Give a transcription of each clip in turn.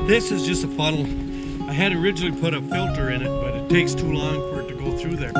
This is just a funnel. I had originally put a filter in it, but it takes too long for it to go through there.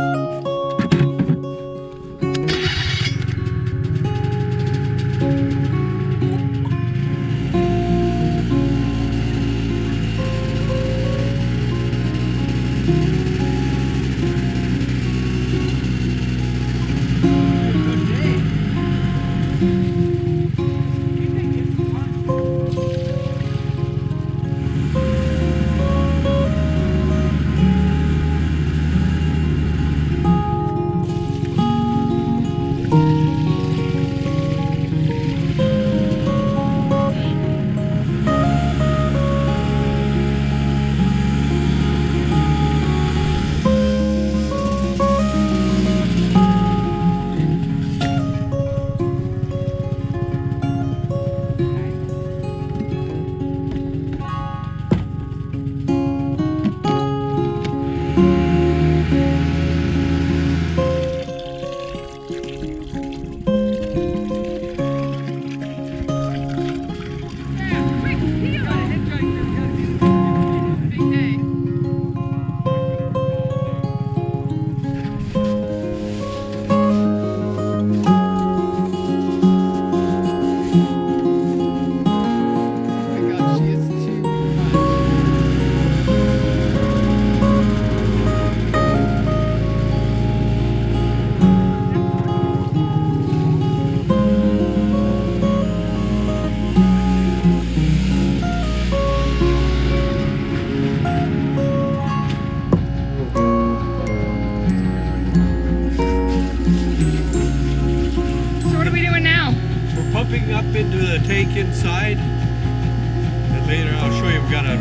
Pumping up into the tank inside, and later I'll show you we've got a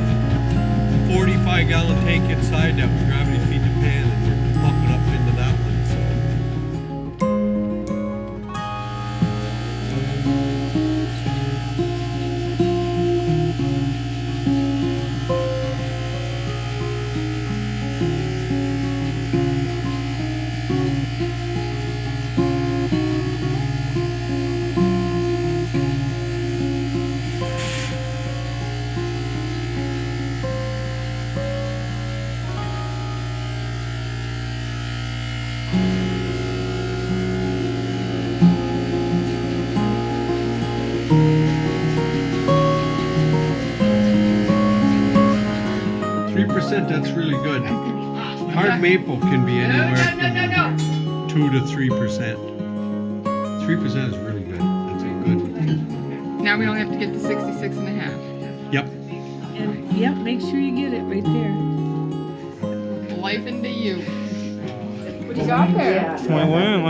45-gallon tank inside that we gravity feed the pan, and we're pumping up into that one. That's really good. Hard maple can be anywhere from 2 to 3%. 3% is really good. That's a good. Now we only have to get to 66 and a half. Yep. And yep, make sure you get it right there. Life into you. What you got there? I win.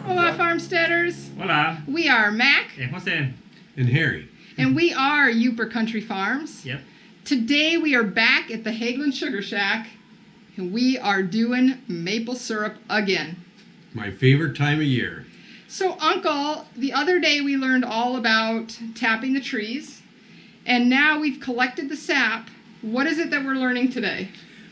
Hola, farmsteaders. Hola. We are Mac. And Jose. And Harry. And we are Yooper Country Farms. Yep. Today we are back at the Hagelin Sugar Shack, and we are doing maple syrup again. My favorite time of year. So, Uncle, the other day we learned all about tapping the trees, and now we've collected the sap. What is it that we're learning today?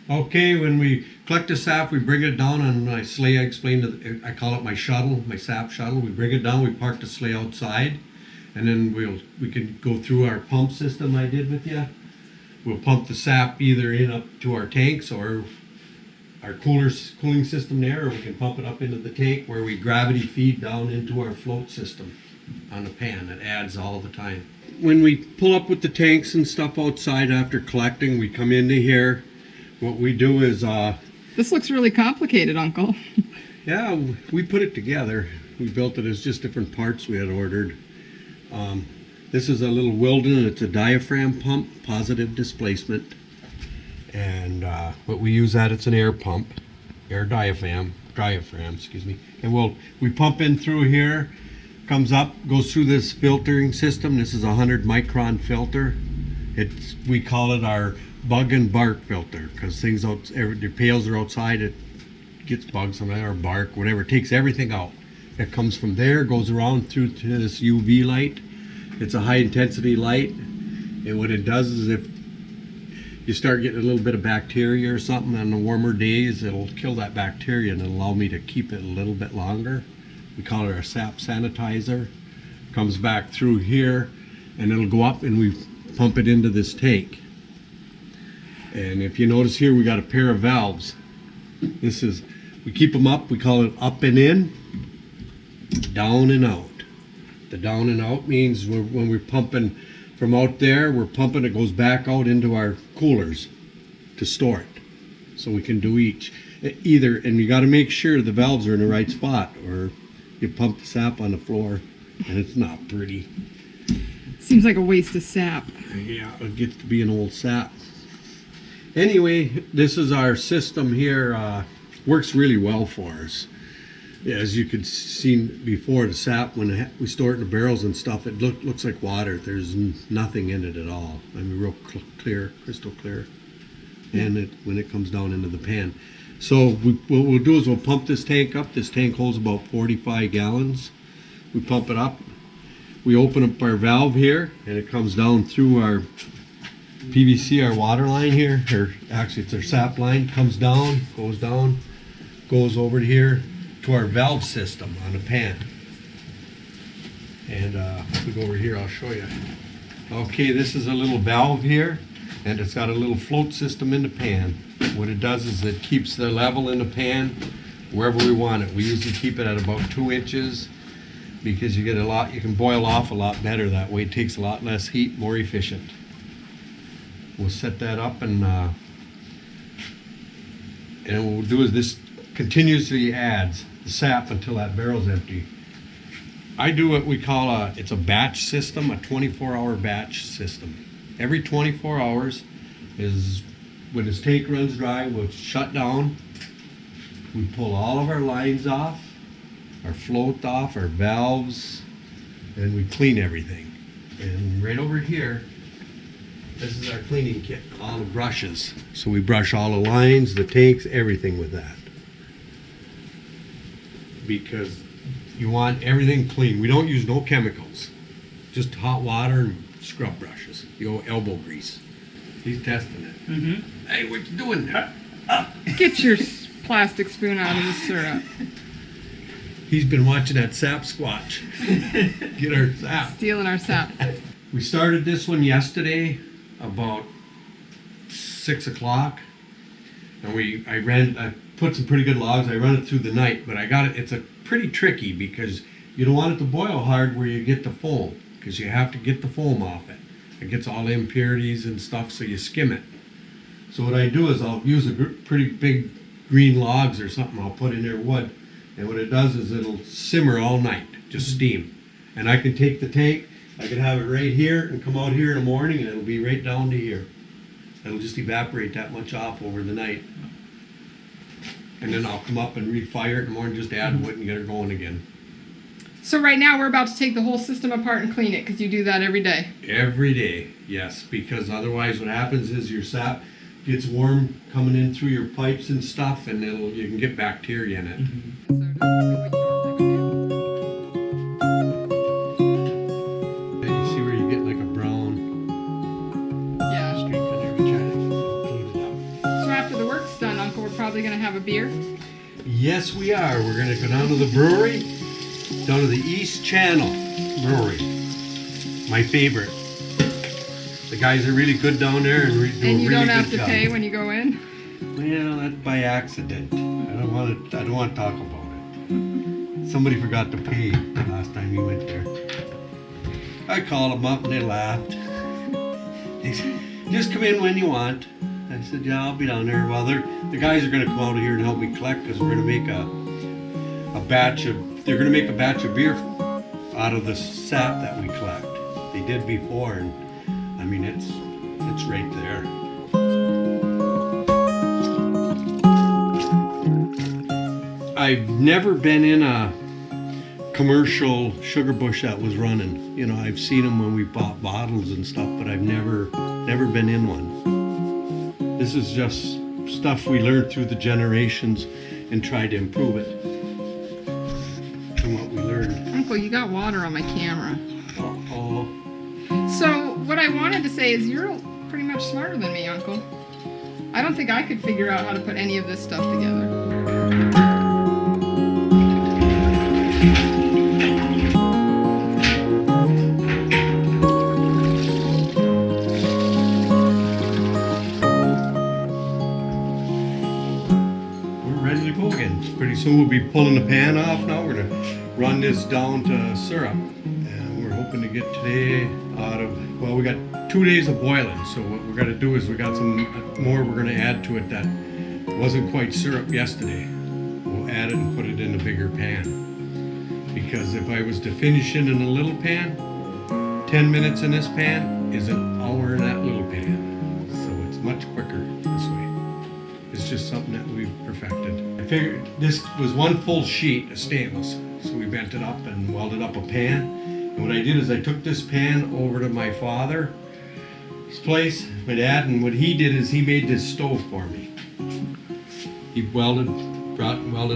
Okay, when we collect the sap, we bring it down on my sleigh. I call it my shuttle, my sap shuttle. We bring it down, we park the sleigh outside, and then we can go through our pump system I did with you. We'll pump the sap either in up to our tanks or our cooling system there, or we can pump it up into the tank where we gravity feed down into our float system on the pan. It adds all the time. When we pull up with the tanks and stuff outside after collecting, we come into here. What we do is... This looks really complicated, Uncle. Yeah, we put it together. We built it as just different parts we had ordered. This is a little Wilden. It's a diaphragm pump, positive displacement. And what we use that, it's an air pump, air diaphragm, excuse me. And we pump in through here, comes up, goes through this filtering system. This is a 100 micron filter. We call it our bug and bark filter, because the pails are outside, it gets bugs on there, or bark, whatever. It takes everything out. It comes from there, goes around through to this UV light. It's a high intensity light, and what it does is if you start getting a little bit of bacteria or something on the warmer days, it'll kill that bacteria and it'll allow me to keep it a little bit longer. We call it our sap sanitizer. Comes back through here, and it'll go up, and we pump it into this tank. And if you notice here, we got a pair of valves. We keep them up. We call it up and in, down and out. The down and out means when we're pumping from out there, we're pumping, it goes back out into our coolers to store it. So we can do either, and you got to make sure the valves are in the right spot, or you pump the sap on the floor, and it's not pretty. Seems like a waste of sap. Yeah, it gets to be an old sap. Anyway, this is our system here. Works really well for us. As you could see before, the sap, when we store it in the barrels and stuff, it looks like water. There's nothing in it at all. I mean, real clear, crystal clear. And when it comes down into the pan. So what we'll do is we'll pump this tank up. This tank holds about 45 gallons. We pump it up. We open up our valve here, and it comes down through our PVC, our water line here, or actually it's our sap line, comes down, goes over to here to our valve system on the pan. And if we go over here, I'll show you. Okay, this is a little valve here, and it's got a little float system in the pan. What it does is it keeps the level in the pan wherever we want it. We usually keep it at about 2 inches because you can boil off a lot better that way. It takes a lot less heat, more efficient. We'll set that up, and what we'll do is this continuously adds the sap until that barrel's empty. I do what we call it's a batch system, a 24-hour batch system. Every 24 hours is when this tank runs dry, we'll shut down. We pull all of our lines off, our float off, our valves, and we clean everything. And right over here, this is our cleaning kit, all the brushes. So we brush all the lines, the tanks, everything with that. Because you want everything clean. We don't use no chemicals, just hot water and scrub brushes, elbow grease. He's testing it. Mm-hmm. Hey, what you doing there? Get your plastic spoon out of the syrup. He's been watching that sap squatch. Get our sap. Stealing our sap. We started this one yesterday about 6 o'clock, and I put some pretty good logs. I run it through the night, but it's a pretty tricky because you don't want it to boil hard where you get the foam, because you have to get the foam off it. It gets all the impurities and stuff, so you skim it. So what I do is I'll use pretty big green logs or something. I'll put in there wood, and what it does is it'll simmer all night, just steam. And I can take the tank, I can have it right here and come out here in the morning, and it'll be right down to here. It'll just evaporate that much off over the night. And then I'll come up and refire it in the morning, just add wood and get her going again. So right now we're about to take the whole system apart and clean it, because you do that every day. Every day, yes, because otherwise what happens is your sap gets warm coming in through your pipes and stuff, and you can get bacteria in it. Mm-hmm. You see where you get like a brown streak in there, we try to clean it up. So after the work's done, Uncle, we're probably going to have a beer. Yes, we are. We're going to go down to the brewery, down to the East Channel Brewery. My favorite. The guys are really good down there and do a really good job. And you don't have to pay when you go in? Well, that's by accident. I don't want to talk about it. Somebody forgot to pay last time you went there. I called them up and they laughed. They said, just come in when you want. I said, yeah, I'll be down there. Well, the guys are going to come out here and help me collect, because we're going to make they're going to make a batch of beer out of the sap that we collect. They did before, and I mean, it's right there. I've never been in a commercial sugar bush that was running. You know, I've seen them when we bought bottles and stuff, but I've never been in one. This is just stuff we learned through the generations and tried to improve it from what we learned. Uncle, you got water on my camera. Uh-oh. So what I wanted to say is you're pretty much smarter than me, Uncle. I don't think I could figure out how to put any of this stuff together. Ready to go again. Pretty soon we'll be pulling the pan off now. We're gonna run this down to syrup. And we're hoping to get today out of, well, we got 2 days of boiling. So what we're gonna do is we got some more we're gonna add to it that wasn't quite syrup yesterday. We'll add it and put it in a bigger pan. Because if I was to finish it in a little pan, 10 minutes in this pan is an hour in that little pan. So it's much quicker this way. It's just something that we've perfected. I figured this was one full sheet of stainless. So we bent it up and welded up a pan. And what I did is I took this pan over to my father's place, my dad, and what he did is he made this stove for me. He welded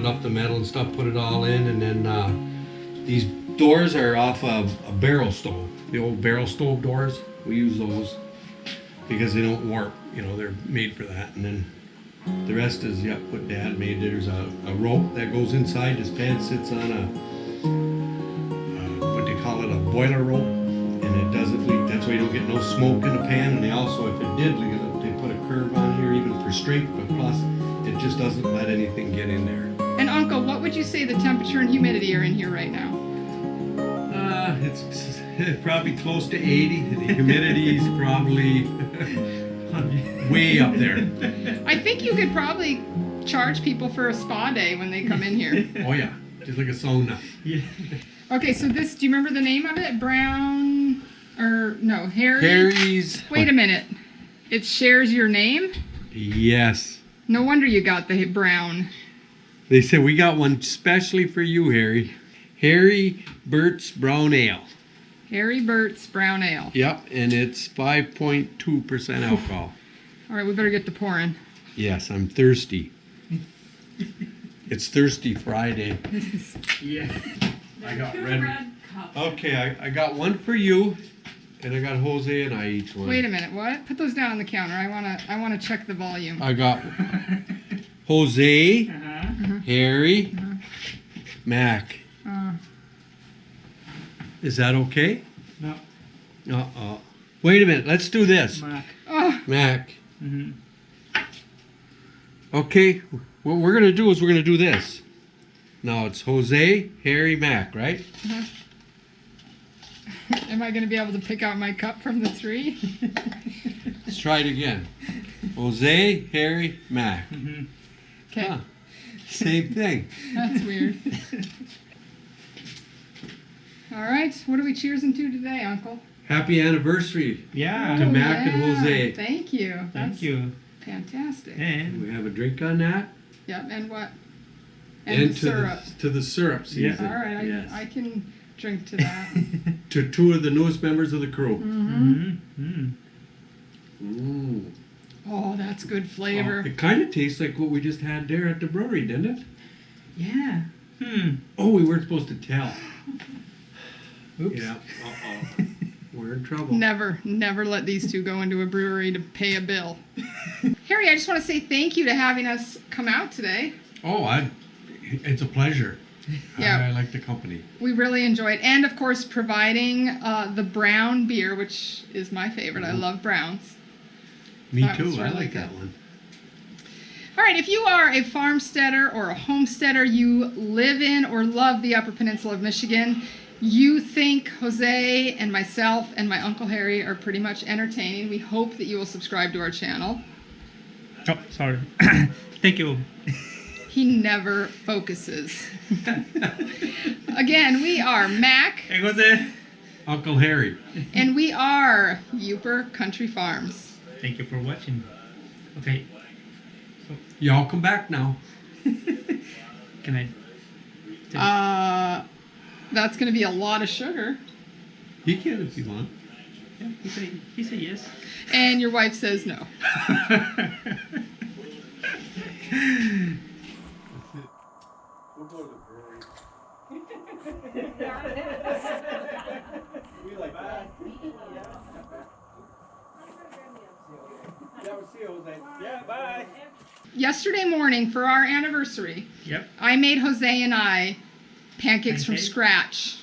up the metal and stuff, put it all in, and then these doors are off of a barrel stove. The old barrel stove doors, we use those because they don't warp, you know, they're made for that. And then the rest is, yep, what Dad made. There's a rope that goes inside. This pan sits on a, what they call it, a boiler rope, and it doesn't leak. That's why you don't get no smoke in the pan. And they also, if it did leak, they put a curve on here even for strength, but plus it just doesn't let anything get in there. And Uncle, what would you say the temperature and humidity are in here right now? It's probably close to 80. The humidity is probably way up there. I think you could probably charge people for a spa day when they come in here. Oh yeah, just like a sauna. Yeah. Okay, so this, do you remember the name of it? Brown, or no, Harry? Harry's. Wait a minute. It shares your name? Yes. No wonder you got the brown. They said we got one specially for you, Harry. Harry Burt's Brown Ale. Harry Burt's Brown Ale. Yep, and it's 5.2% alcohol. All right, we better get to pouring. Yes, I'm thirsty. It's Thirsty Friday. Yeah. I got red. Okay, I got one for you, and I got Jose and I each one. Wait a minute, what? Put those down on the counter. I wanna check the volume. I got Jose, Harry, Mac. Is that okay? No. Uh-oh. Wait a minute, let's do this. Mark. Oh, Mac. Mm-hmm. Okay, what we're gonna do is we're gonna do this. Now it's Jose, Harry, Mac, right? am I gonna be able to pick out my cup from the three? Let's try it again. Jose, Harry, Mac. Mm-hmm. Okay, Huh. Same thing. that's weird. All right, what are we cheersing to today, Uncle? Happy anniversary Yeah. to Mac and yeah, Jose. Thank you. Thank That's you. fantastic. And We have a drink on that. Yep, and what? And the syrup. To the syrup season. All right, Yes. I can drink to that. To two of the newest members of the crew. mm-hmm. Mm. Oh, that's good Oh, flavor. it kind of tastes like what we just had there at the brewery, didn't it? Yeah. Oh, we weren't supposed to tell. Oops. Yeah. Uh-oh. We're in trouble. Never let these two go into a brewery to pay a bill. Harry, I just want to say thank you to having us come out today. Oh, it's a pleasure. Yeah. I like the company. We really enjoyed, and of course, providing the brown beer, which is my favorite. I love browns. Me That too. was I really like good. that one. All right, if you are a farmsteader or a homesteader, you live in or love the Upper Peninsula of Michigan, you think Jose and myself and my Uncle Harry are pretty much entertaining, we hope that you will subscribe to our channel. Oh, sorry. Thank you. He never focuses. Again, we are Mac, Hey, Jose. Uncle Harry. and we are Yooper Country Farms. Thank you for watching. Okay. Y'all come back now. Can I? That's going to be a lot of sugar. You can if you want. Yeah, he said yes. And your wife says no. We'll go to the brewery. We like that. Yeah, we'll see you, Jose. Yeah, bye. Yesterday morning for our anniversary, Yep. I made Jose and I pancakes from Pancake? scratch.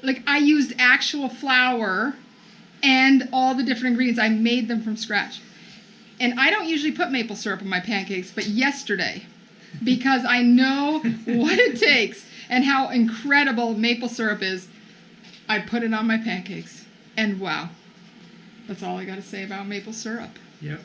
Like I used actual flour and all the different ingredients. I made them from scratch. And I don't usually put maple syrup on my pancakes, but yesterday, because I know what it takes and how incredible maple syrup is, I put it on my pancakes. And wow, that's all I got to say about maple syrup. Yep.